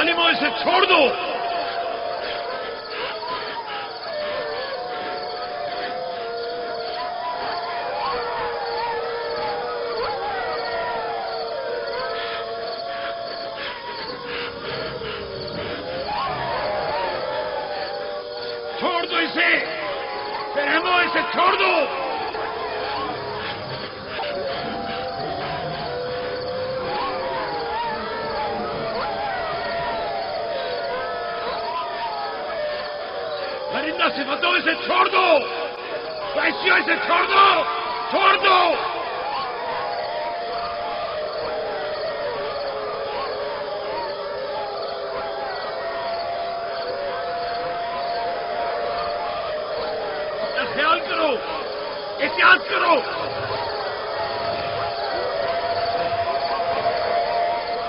जालिमों, इसे छोड़ दो। छोड़ दो इसे, रहमो, इसे छोड़ दो। परिंदा सिफतों, इसे छोड़ दो। वैश्यों, इसे छोड़ दो, छोड़ दो। अपना ख्याल करो, एहतियात करो।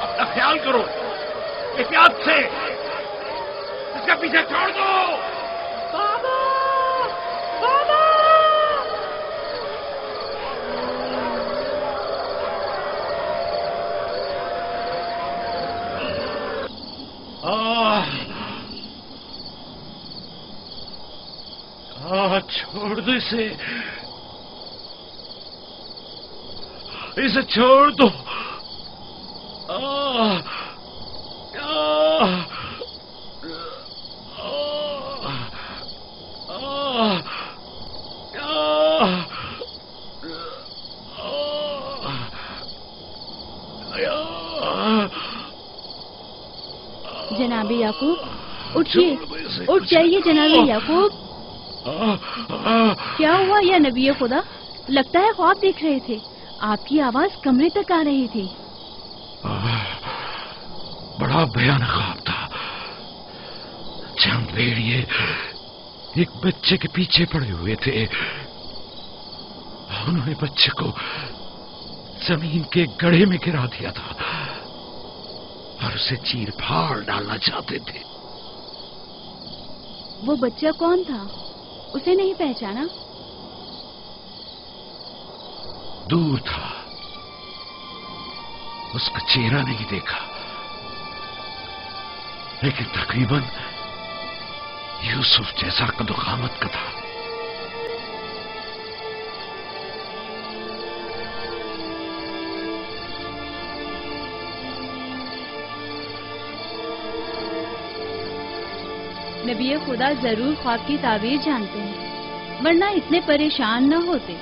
अपना ख्याल करो, एहतियात से। इसका पीछे छोड़ दो। बाबा, बाबा। छोड़ दो इसे, इसे छोड़ दो। जनाबे याकूब, उठिए, उठ जाइए जनाबे याकूब। क्या हुआ या नबी खुदा? लगता है ख्वाब देख रहे थे। आपकी आवाज कमरे तक आ रही थी। बड़ा भयानक ख्वाब था। चंद भेड़िए एक बच्चे के पीछे पड़े हुए थे। उन्होंने बच्चे को जमीन के गड्ढे में गिरा दिया था और उसे चीर फाड़ डालना चाहते थे। वो बच्चा कौन था? उसे नहीं पहचाना? दूर था, उसका चेहरा नहीं देखा, लेकिन तकरीबन यूसुफ जैसा कदोकामत का था। नबी खुदा जरूर ख्वाब की ताबीर जानते हैं, वरना इतने परेशान न होते।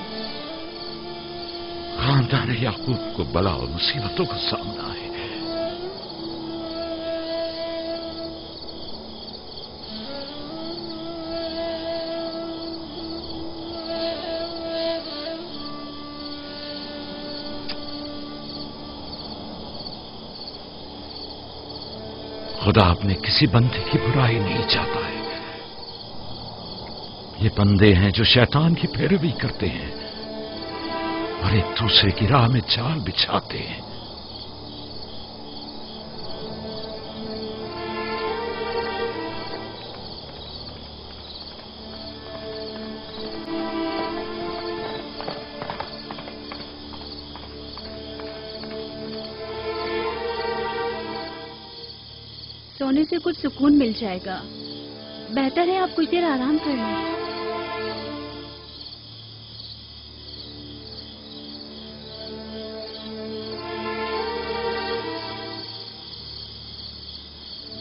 खानदान याकूब को बला और मुसीबतों का सामना है। खुदा अपने किसी बंदे की बुराई नहीं चाहता है। ये बंदे हैं जो शैतान की पैरवी करते हैं और एक दूसरे की राह में जाल बिछाते हैं। सोने से कुछ सुकून मिल जाएगा। बेहतर है आप कुछ देर आराम कर लें।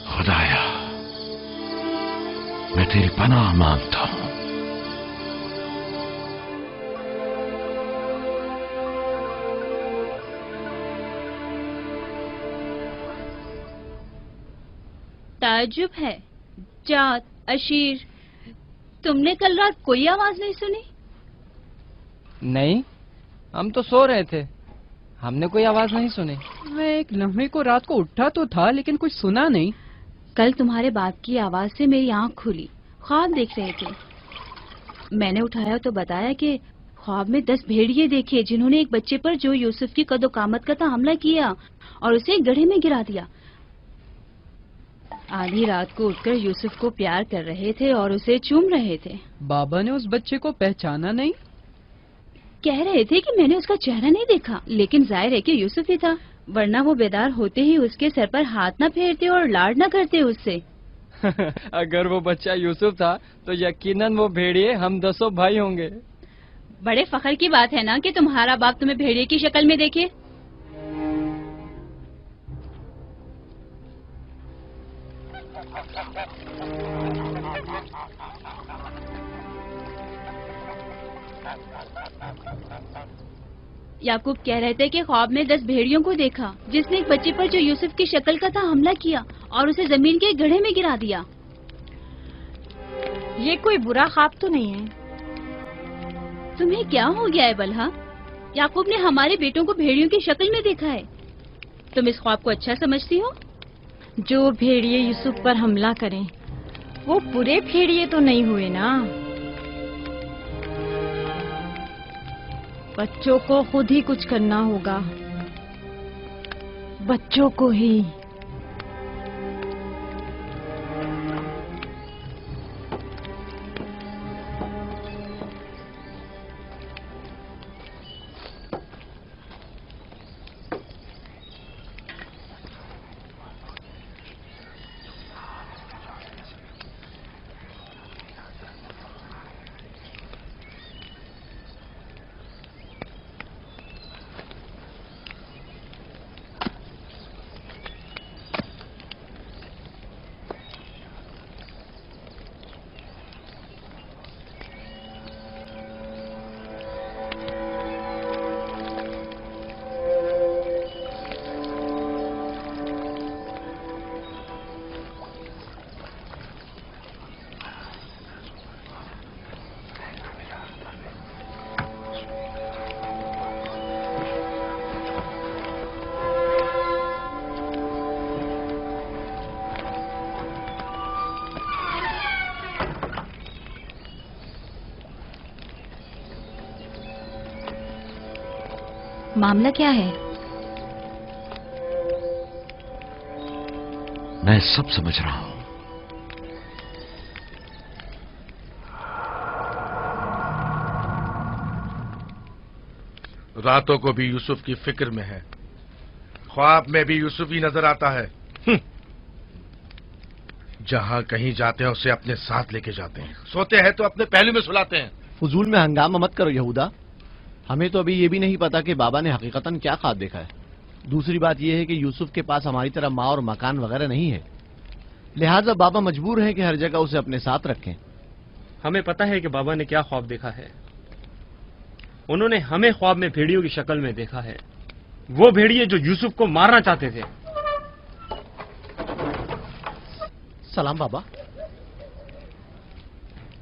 खुदाया, मैं तेरी पनाह मांगता हूं। ताज्जुब है, जात, अशीर, तुमने कल रात कोई आवाज नहीं सुनी? नहीं, हम तो सो रहे थे, हमने कोई आवाज नहीं सुनी। मैं एक लम्हे को रात को उठा तो था, लेकिन कुछ सुना नहीं। कल तुम्हारे बाप की आवाज से मेरी आंख खुली, ख्वाब देख रहे थे। मैंने उठाया तो बताया कि ख्वाब में 10 भेड़िए देखे जिन्होंने एक बच्चे पर जो यूसुफ की कदोकामत का था हमला किया और उसे गड्ढे में गिरा दिया। आधी रात को उठकर यूसुफ को प्यार कर रहे थे और उसे चूम रहे थे। बाबा ने उस बच्चे को पहचाना नहीं? कह रहे थे कि मैंने उसका चेहरा नहीं देखा, लेकिन जाहिर है कि यूसुफ ही था। ورنہ وہ بیدار ہوتے ہی اس کے سر پر ہاتھ نہ پھیرتے اور لاڈ نہ کرتے اس سے. اگر وہ بچہ یوسف تھا تو یقیناً وہ بھیڑیے ہم 10 بھائی ہوں گے. بڑے فخر کی بات ہے نا کہ تمہارا باپ تمہیں بھیڑیے کی شکل میں دیکھے. یعقوب کہہ رہے تھے کہ خواب میں 10 بھیڑیوں کو دیکھا جس نے ایک بچے پر جو یوسف کی شکل کا تھا حملہ کیا اور اسے زمین کے گڑھے میں گرا دیا. یہ کوئی برا خواب تو نہیں ہے؟ تمہیں کیا ہو گیا ہے بلہا؟ یعقوب نے ہمارے بیٹوں کو بھیڑیوں کی شکل میں دیکھا ہے. تم اس خواب کو اچھا سمجھتی ہو؟ جو بھیڑیے یوسف پر حملہ کریں وہ برے بھیڑیے تو نہیں ہوئے نا. بچوں کو خود ہی کچھ کرنا ہوگا، بچوں کو ہی. معاملہ کیا ہے؟ میں سب سمجھ رہا ہوں. راتوں کو بھی یوسف کی فکر میں ہے، خواب میں بھی یوسف ہی نظر آتا ہے. جہاں کہیں جاتے ہیں اسے اپنے ساتھ لے کے جاتے ہیں، سوتے ہیں تو اپنے پہلو میں سلاتے ہیں. فضول میں ہنگامہ مت کرو یہودا. ہمیں تو ابھی یہ بھی نہیں پتا کہ بابا نے حقیقتاً کیا خواب دیکھا ہے. دوسری بات یہ ہے کہ یوسف کے پاس ہماری طرح ماں اور مکان وغیرہ نہیں ہے، لہٰذا بابا مجبور ہیں کہ ہر جگہ اسے اپنے ساتھ رکھیں. ہمیں پتا ہے کہ بابا نے کیا خواب دیکھا ہے. انہوں نے ہمیں خواب میں بھیڑیوں کی شکل میں دیکھا ہے، وہ بھیڑیے جو یوسف کو مارنا چاہتے تھے. سلام بابا.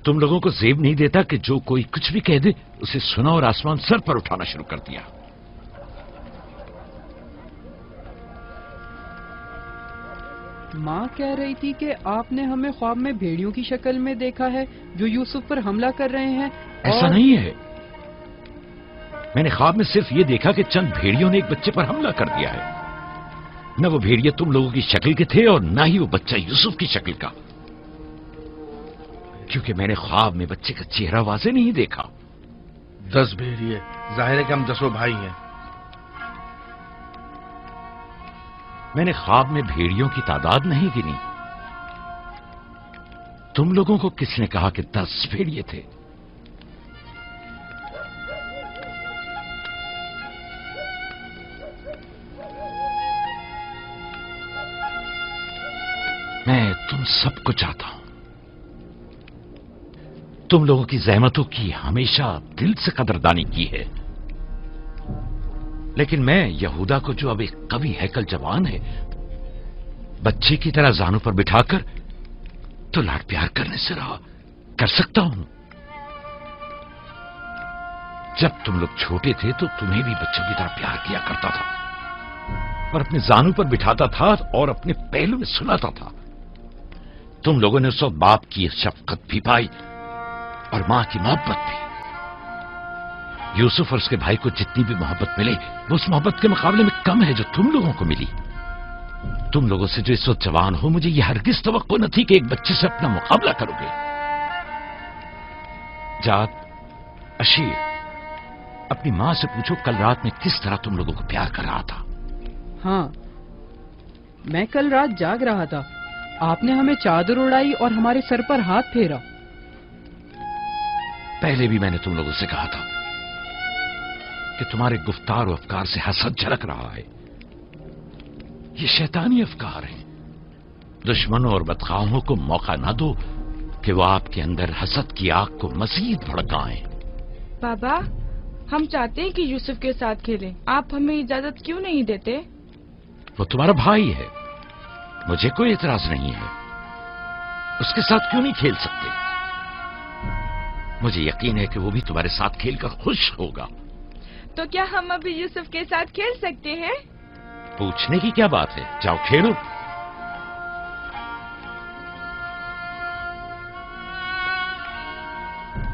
تم لوگوں کو زیب نہیں دیتا کہ جو کوئی کچھ بھی کہہ دے اسے سنا اور آسمان سر پر اٹھانا شروع کر دیا. ماں کہہ رہی تھی کہ آپ نے ہمیں خواب میں بھیڑیوں کی شکل میں دیکھا ہے جو یوسف پر حملہ کر رہے ہیں. ایسا نہیں ہے. میں نے خواب میں صرف یہ دیکھا کہ چند بھیڑیوں نے ایک بچے پر حملہ کر دیا ہے. نہ وہ بھیڑیے تم لوگوں کی شکل کے تھے اور نہ ہی وہ بچہ یوسف کی شکل کا، کیونکہ میں نے خواب میں بچے کا چہرہ واضح نہیں دیکھا. 10 بھیڑیے، ظاہر ہے کہ ہم 10 بھائی ہیں. میں نے خواب میں بھیڑیوں کی تعداد نہیں گنی. تم لوگوں کو کس نے کہا کہ 10 بھیڑیے تھے؟ میں تم سب کو چاہتا ہوں. تم لوگوں کی زحمتوں کی ہمیشہ دل سے قدردانی کی ہے، لیکن میں یہودا کو جو اب ایک قوی ہیکل جوان ہے بچے کی طرح زانوں پر بٹھا کر تو لاڈ پیار کرنے سے رہا کر سکتا ہوں. جب تم لوگ چھوٹے تھے تو تمہیں بھی بچوں کی طرح پیار کیا کرتا تھا اور اپنے زانوں پر بٹھاتا تھا اور اپنے پہلو میں سلاتا تھا. تم لوگوں نے اس وقت باپ کی شفقت بھی پائی اور ماں کی محبت بھی. یوسف اور اس کے بھائی کو جتنی بھی محبت ملے وہ اس محبت کے مقابلے میں کم ہے جو تم لوگوں کو ملی. تم لوگوں سے جو اس وقت جوان ہو مجھے یہ ہرگز توقع نہ تھی کہ ایک بچے سے اپنا مقابلہ کرو گے. جاد، اشیر، اپنی ماں سے پوچھو کل رات میں کس طرح تم لوگوں کو پیار کر رہا تھا. हाँ, मैं कल रात जाग रहा था। आपने हमें चादर उड़ाई और हमारे सर पर हाथ फेरा। पहले भी मैंने तुम लोगों से कहा था कि तुम्हारे गुफ्तार और अफकार से हसद झलक रहा है। ये शैतानी अफकार हैं। दुश्मनों और बदखाहों को मौका ना दो कि वो आपके अंदर हसद की आग को मजीद भड़काएं। बाबा, हम चाहते हैं कि यूसुफ के साथ खेलें। आप हमें इजाजत क्यों नहीं देते? वो तुम्हारा भाई है, मुझे कोई एतराज नहीं है। उसके साथ क्यों नहीं खेल सकते? मुझे यकीन है कि वो भी तुम्हारे साथ खेलकर खुश होगा। तो क्या हम अभी यूसुफ के साथ खेल सकते हैं? पूछने की क्या बात है, जाओ खेलो।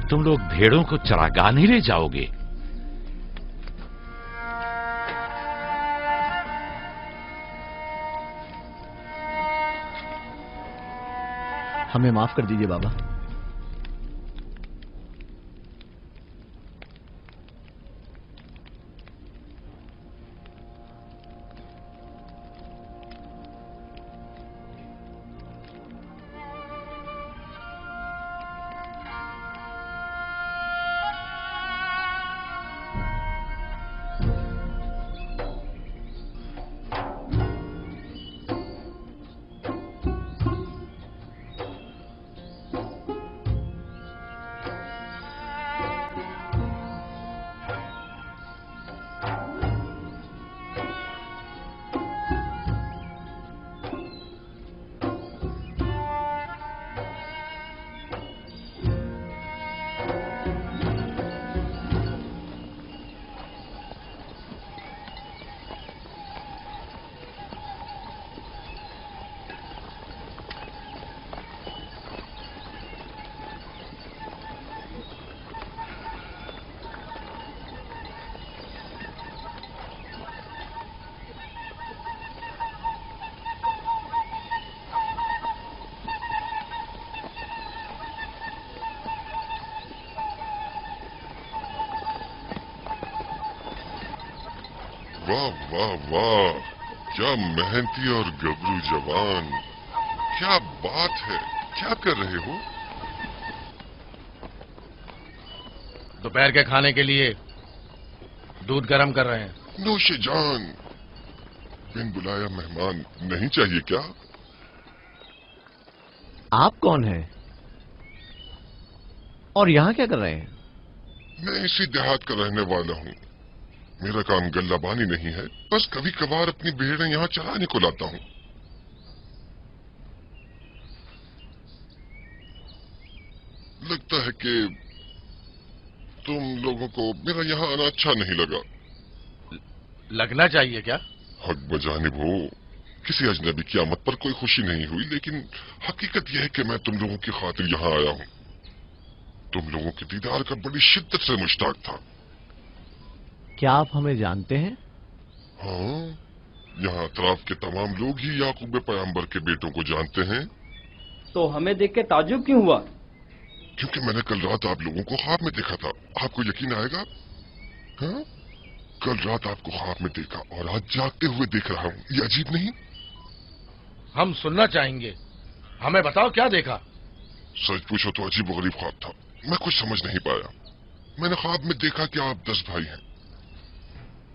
तुम लोग भेड़ों को चरागाह नहीं ले जाओगे? हमें माफ कर दीजिए बाबा। वाह वाह वाह, क्या मेहनती और गबरू जवान। क्या बात है, क्या कर रहे हो? दोपहर के खाने के लिए दूध गर्म कर रहे हैं। नौशे जान, बिन बुलाया मेहमान नहीं चाहिए क्या? आप कौन हैं? और यहां क्या कर रहे हैं? मैं इसी देहात का रहने वाला हूँ। मेरा काम गल्लाबानी नहीं है, बस कभी कभार अपनी भेड़ें यहाँ चराने को लाता हूँ। लगता है कि तुम लोगों को मेरा यहाँ आना अच्छा नहीं लगा। लगना चाहिए क्या? हक बजानिब हो, किसी अजनबी की आमद पर कोई खुशी नहीं हुई, लेकिन हकीकत यह है कि मैं तुम लोगों की खातिर यहाँ आया हूँ। तुम लोगों के दीदार का बड़ी शिद्दत से मुश्ताक था। क्या आप हमें जानते हैं? हाँ, यहाँ अतराफ के तमाम लोग ही याकूब पैगंबर के बेटों को जानते हैं। तो हमें देख के ताज्जुब क्यों हुआ? क्योंकि मैंने कल रात आप लोगों को ख्वाब में देखा था। आपको यकीन आएगा? हाँ? कल रात आपको ख्वाब में देखा और आज जागते हुए देख रहा हूँ। ये अजीब नहीं? हम सुनना चाहेंगे, हमें बताओ क्या देखा? सच पूछो तो अजीब गरीब ख्वाब था, मैं कुछ समझ नहीं पाया। मैंने ख्वाब में देखा कि आप 10 भाई हैं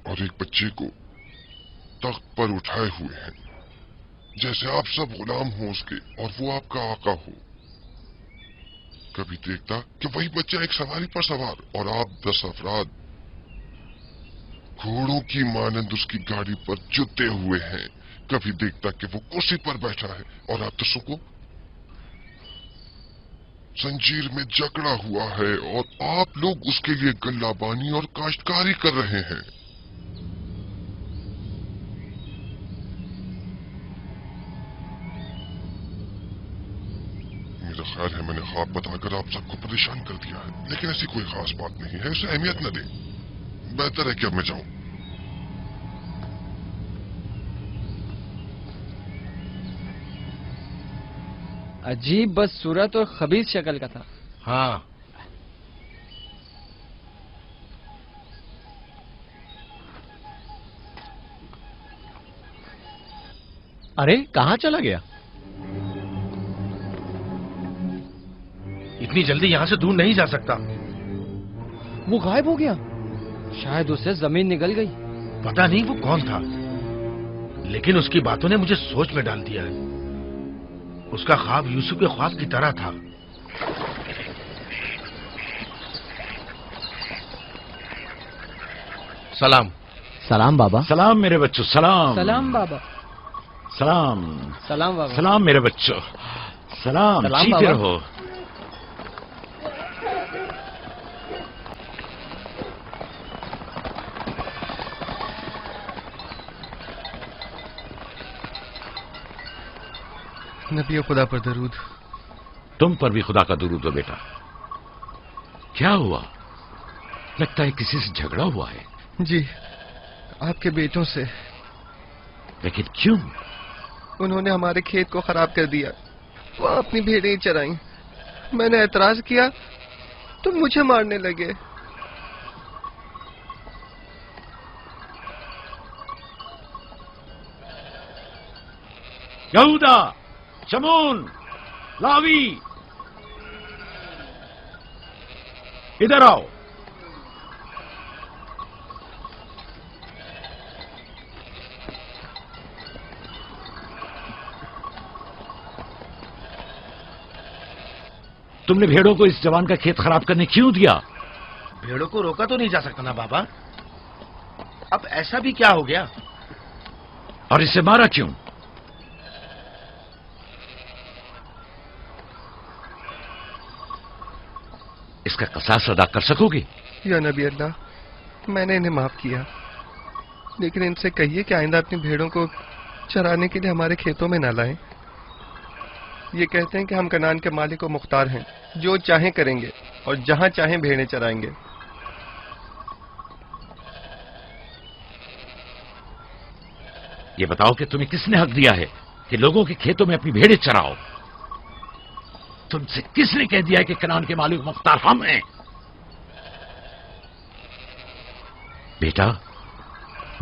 और एक बच्चे को तख्त पर उठाए हुए हैं, जैसे आप सब गुलाम हो उसके और वो आपका आका हो। कभी देखता कि वही बच्चा एक सवारी पर सवार और आप 10 अफराद घोड़ों की मानंद उसकी गाड़ी पर जुटे हुए हैं। कभी देखता कि वो कुर्सी पर बैठा है और आप 10 को जंजीर में जकड़ा हुआ है और आप लोग उसके लिए गल्लाबानी और काश्तकारी कर रहे हैं। मेरा ख्याल है मैंने ख्वाब बताकर आप सबको परेशान कर दिया है, लेकिन ऐसी कोई खास बात नहीं है, इसे अहमियत न दें। बेहतर है कि अब मैं जाऊं। अजीब बदसूरत और खबीस शक्ल का था। हाँ, अरे कहाँ चला गया? इतनी जल्दी यहाँ से दूर नहीं जा सकता। वो गायब हो गया। शायद उससे जमीन निकल गई। पता नहीं वो कौन था, लेकिन उसकी बातों ने मुझे सोच में डाल दिया है। उसका ख्वाब यूसुफ के ख्वाब की तरह था। सलाम। सलाम बाबा। सलाम मेरे बच्चों, सलाम। सलाम बाबा। सलाम। सलाम बाबा। सलाम मेरे बच्चों, सलाम। सलाम जीते बाबा। रहो। नबी खुदा पर दरूद। तुम पर भी खुदा का दुरूद हो बेटा। क्या हुआ? लगता है किसी से झगड़ा हुआ है। जी, आपके बेटों से। लेकिन क्यों? उन्होंने हमारे खेत को खराब कर दिया। वो अपनी भेड़ें चराई। मैंने ऐतराज किया तो मुझे मारने लगे। यहूदा, शमून, लावी, इधर आओ। तुमने भेड़ों को इस जवान का खेत खराब करने क्यों दिया? भेड़ों को रोका तो नहीं जा सकता ना बाबा। अब ऐसा भी क्या हो गया? और इसे मारा क्यों? इसका कसास अदा कर सकोगे? या नबी अल्लाह, मैंने इन्हें माफ किया, लेकिन इनसे कहिए कि आइंदा अपनी भेड़ों को चराने के लिए हमारे खेतों में न लाएं। ये कहते हैं कि हम कनान के मालिक व मुख्तार हैं, जो चाहें करेंगे और जहां चाहें भेड़ें चराएंगे। ये बताओ कि तुम्हें किसने हक दिया है कि लोगों के खेतों में अपनी भेड़ें चराओ? तुमसे किसने कह दिया है कि कनान के मालिक मुख्तार हम हैं? बेटा,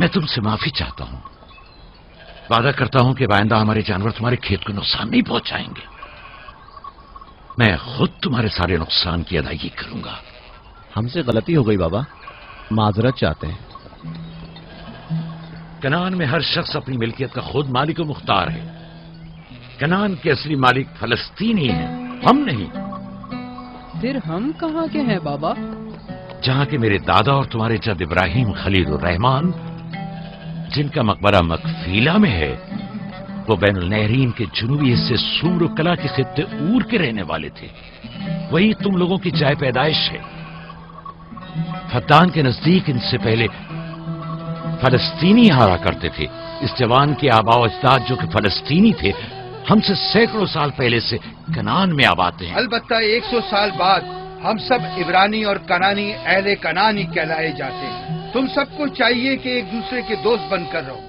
मैं तुमसे माफी चाहता हूं। वादा करता हूं कि आइंदा हमारे जानवर तुम्हारे खेत को नुकसान नहीं पहुंचाएंगे। मैं खुद तुम्हारे सारे नुकसान की अदायगी करूंगा। हमसे गलती हो गई बाबा, माजरत चाहते हैं। कनान में हर शख्स अपनी मिल्कियत का खुद मालिक व मुख्तार है। कनान के असली मालिक फलस्तीनी हैं, हम नहीं। फिर हम कहाँ के हैं बाबा? जहां के मेरे दादा और तुम्हारे जद इब्राहिम खलीलुर रहमान, जिनका मकबरा मकफीला में है, वो बैनुल नहरीन के जुनूबी हिस्से सूर कला के खित्ते ऊर के रहने वाले थे। वही तुम लोगों की जाय पैदाइश है। फद्दान के नजदीक इनसे पहले फलस्तीनी हारा करते थे। इस जवान के आबाओ अजदाद जो कि फलस्तीनी थे, हमसे सैकड़ों साल पहले से कनान में आबाद हैं। अलबत्ता 100 साल बाद हम सब इब्रानी और कनानी अहले कनानी कहलाए जाते हैं। तुम सबको चाहिए कि एक दूसरे के दोस्त बनकर रहो।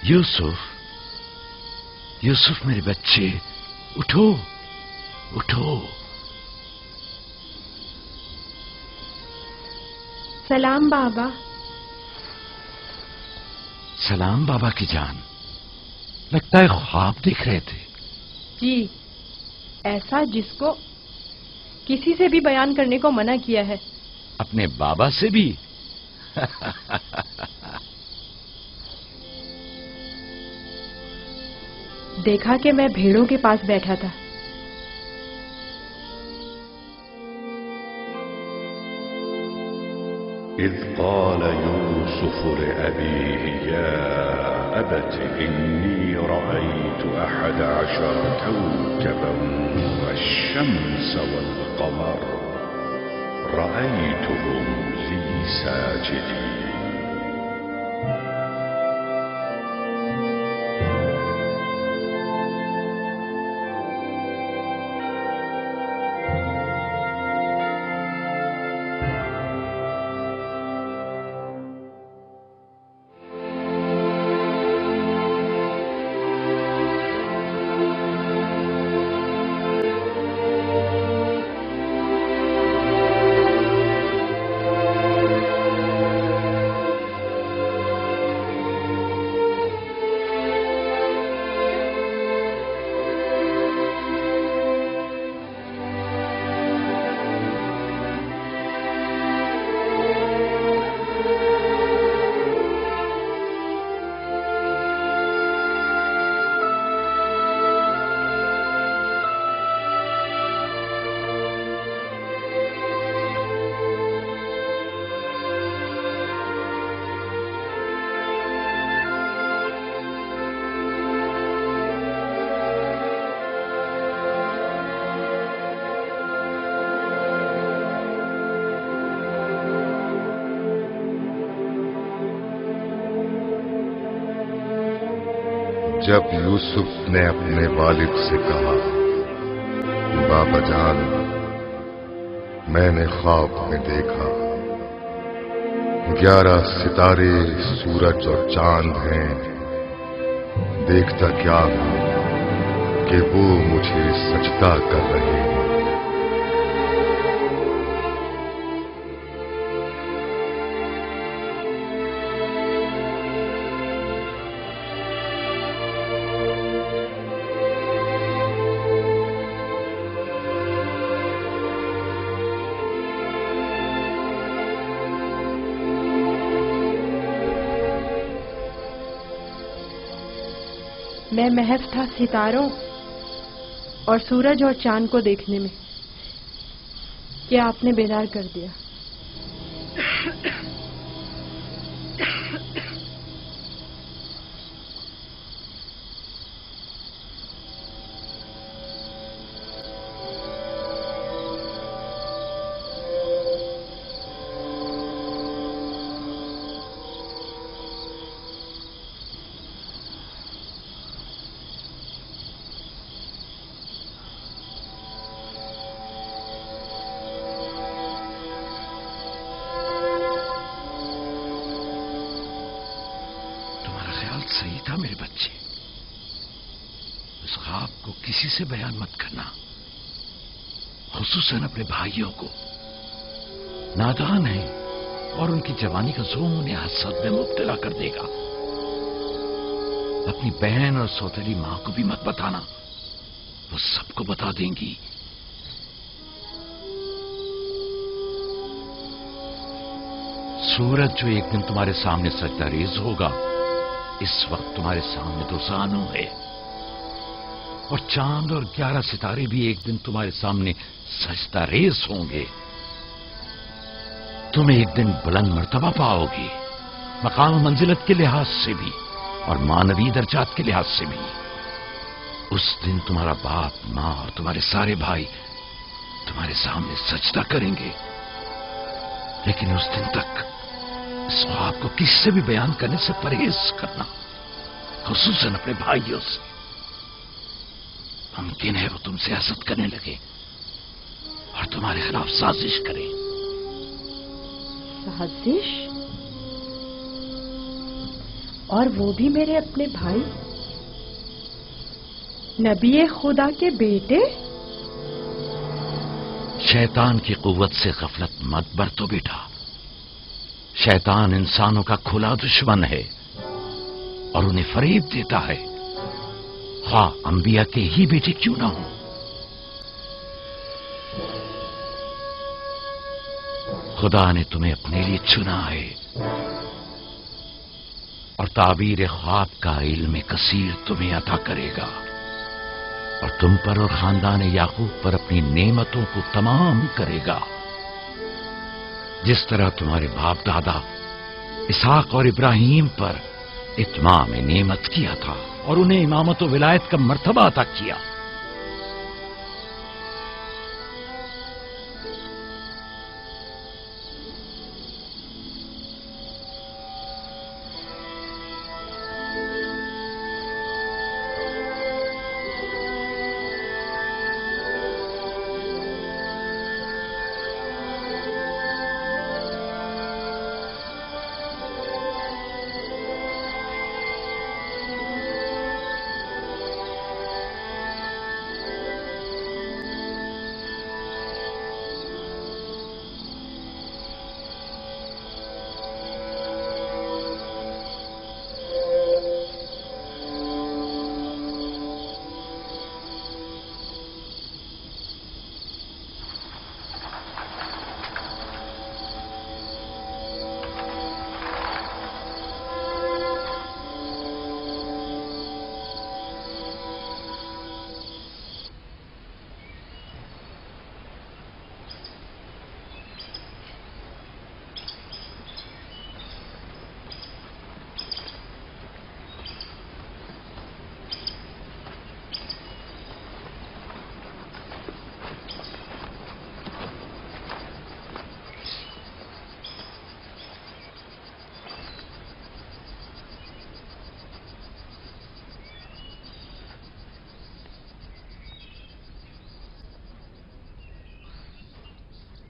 यूसुफ, यूसुफ मेरे बच्चे, उठो, उठो। सलाम बाबा। सलाम बाबा की जान। लगता है ख्वाब देख रहे थे। जी, ऐसा जिसको किसी से भी बयान करने को मना किया है। अपने बाबा से भी? देखा कि मैं भेड़ों के पास बैठा था। إذ قال يوسف لأبيه يا أبت إني رأيت 11 كوكبا والشمس والقمر رأيتهم لي ساجدين. جب یوسف نے اپنے والد سے کہا بابا جان میں نے خواب میں دیکھا 11 ستارے سورج اور چاند ہیں، دیکھتا کیا ہوں کہ وہ مجھے سجدہ کر رہے ہیں۔ میں محض تھا ستاروں اور سورج اور چاند کو دیکھنے میں کہ آپ نے بیدار کر دیا۔ صحیح تھا میرے بچے، اس خواب کو کسی سے بیان مت کرنا، خصوصاً اپنے بھائیوں کو۔ نادان ہیں اور ان کی جوانی کا زوم انہیں حسد میں مبتلا کر دے گا۔ اپنی بہن اور سوتیلی ماں کو بھی مت بتانا، وہ سب کو بتا دیں گی۔ سورج جو ایک دن تمہارے سامنے سجدہ ریز ہوگا، اس وقت تمہارے سامنے 2 زانو ہے، اور چاند اور 11 ستارے بھی ایک دن تمہارے سامنے سجدہ ریز ہوں گے۔ تم ایک دن بلند مرتبہ پاؤ گی، مقام و منزلت کے لحاظ سے بھی اور مانوی درجات کے لحاظ سے بھی۔ اس دن تمہارا باپ، ماں اور تمہارے سارے بھائی تمہارے سامنے سجدہ کریں گے، لیکن اس دن تک اس خواب کو کسی سے بھی بیان کرنے سے پرہیز کرنا، خصوصاً اپنے بھائیوں سے۔ ممکن ہے وہ تم سے حسد کرنے لگے اور تمہارے خلاف سازش کرے۔ سازش؟ اور وہ بھی میرے اپنے بھائی، نبی خدا کے بیٹے؟ شیطان کی قوت سے غفلت مت برتو بیٹا۔ شیطان انسانوں کا کھلا دشمن ہے اور انہیں فریب دیتا ہے، خواہ انبیاء کے ہی بیٹے کیوں نہ ہوں۔ خدا نے تمہیں اپنے لیے چنا ہے اور تعبیر خواب کا علم کثیر تمہیں عطا کرے گا، اور تم پر اور خاندان یعقوب پر اپنی نعمتوں کو تمام کرے گا۔ जिस तरह तुम्हारे बाप दादा इसहाक और इब्राहिम पर इत्माम नेमत किया था और उन्हें इमामत व विलायत का मर्तबा अता किया।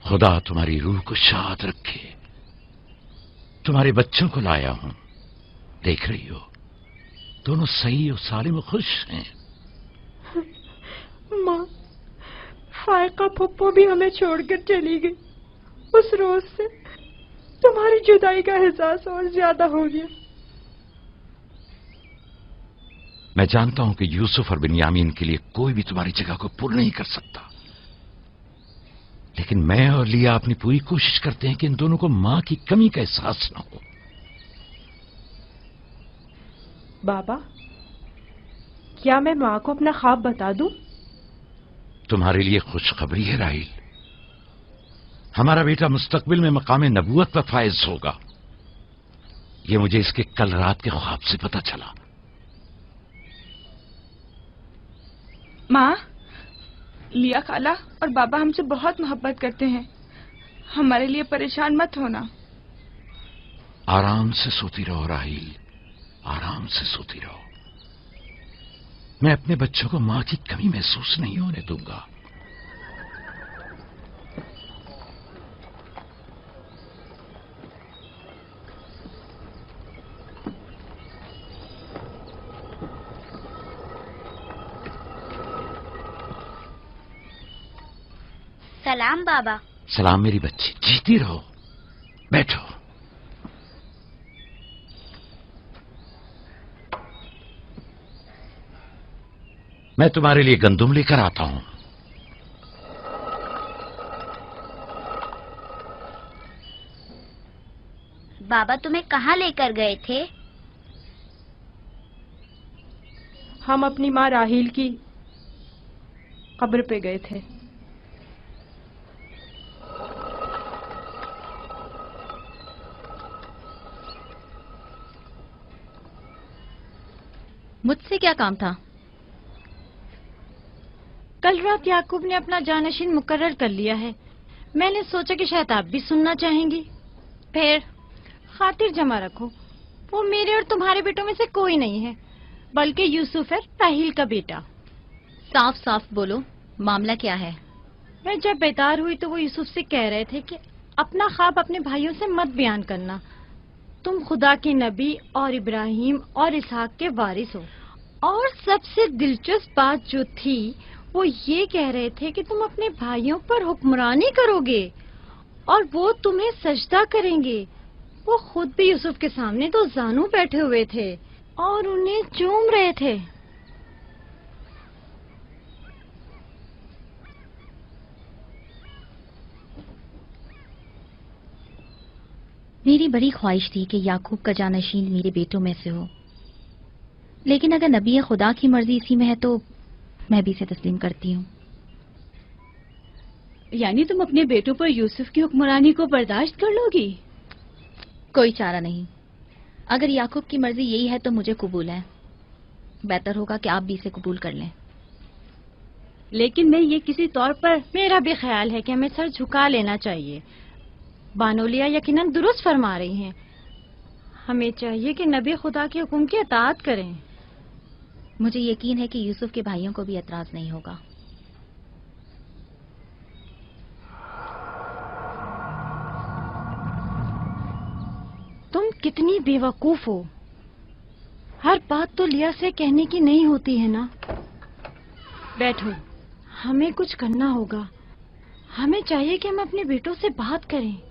खुदा तुम्हारी रूह को शाद रखे। तुम्हारे बच्चों को लाया हूं, देख रही हो दोनों सही और सालिम और खुश हैं। माँ, फायका पप्पो भी हमें छोड़कर चली गई। उस रोज से तुम्हारी जुदाई का एहसास और ज्यादा हो गया। मैं जानता हूं कि यूसुफ और बिन्यामीन के लिए कोई भी तुम्हारी जगह को पूर्ण नहीं कर सकता, लेकिन मैं और लिया अपनी पूरी कोशिश करते हैं कि इन दोनों को मां की कमी का एहसास न हो। बाबा, क्या मैं माँ को अपना ख्वाब बता दूं? तुम्हारे लिए खुशखबरी है राहिल, हमारा बेटा मुस्तकबिल में मकाम नबूवत पर फायज होगा। ये मुझे इसके कल रात के ख्वाब से पता चला। माँ, लिया खाला और बाबा हमसे बहुत मोहब्बत करते हैं, हमारे लिए परेशान मत होना। आराम से सोती रहो राहिल, आराम से सोती रहो। मैं अपने बच्चों को मां की कमी महसूस नहीं होने दूंगा। सलाम बाबा। सलाम मेरी बच्ची, जीती रहो, बैठो। मैं तुम्हारे लिए गंदुम लेकर आता हूं। बाबा तुम्हें कहाँ लेकर गए थे? हम अपनी माँ राहील की कब्र पे गए थे। मुझसे क्या काम था? कल रात याकूब ने अपना जानशीन मुकर्रर कर लिया है। मैंने सोचा कि शायद आप भी सुनना चाहेंगी। फिर खातिर जमा रखो, वो मेरे और तुम्हारे बेटों में से कोई नहीं है, बल्कि यूसुफ है, राहील का बेटा। साफ साफ बोलो, मामला क्या है? मैं जब बेदार हुई तो वो यूसुफ से कह रहे थे कि अपना ख्वाब अपने भाइयों से मत बयान करना। तुम खुदा के नबी और इब्राहिम और इसहाक के वारिस हो। और सबसे दिलचस्प बात जो थी वो ये कह रहे थे कि तुम अपने भाइयों पर हुक्मरानी करोगे और वो तुम्हें सजदा करेंगे। वो खुद भी यूसुफ के सामने तो जानू बैठे हुए थे और उन्हें चूम रहे थे। मेरी बड़ी ख्वाहिश थी कि याकूब का जानशीन मेरे बेटों में से हो, लेकिन अगर नबी खुदा की मर्जी इसी में है तो मैं भी इसे तस्लीम करती हूँ। यानी तुम अपने बेटों पर यूसुफ की हुक्मरानी को बर्दाश्त कर लोगी? कोई चारा नहीं। अगर याकूब की मर्जी यही है तो मुझे कबूल है। बेहतर होगा कि आप भी इसे कबूल कर लें। लेकिन मैं ये किसी तौर पर... मेरा भी ख्याल है कि हमें सर झुका लेना चाहिए। बानोलिया यकीनन दुरुस्त फरमा रही हैं। हमें चाहिए कि नबी खुदा के हुक्म की अताअत करें। मुझे यकीन है कि यूसुफ के भाइयों को भी एतराज नहीं होगा। तुम कितनी बेवकूफ हो। हर बात तो लिया से कहने की नहीं होती है ना। बैठो, हमें कुछ करना होगा। हमें चाहिए कि हम अपने बेटों से बात करें।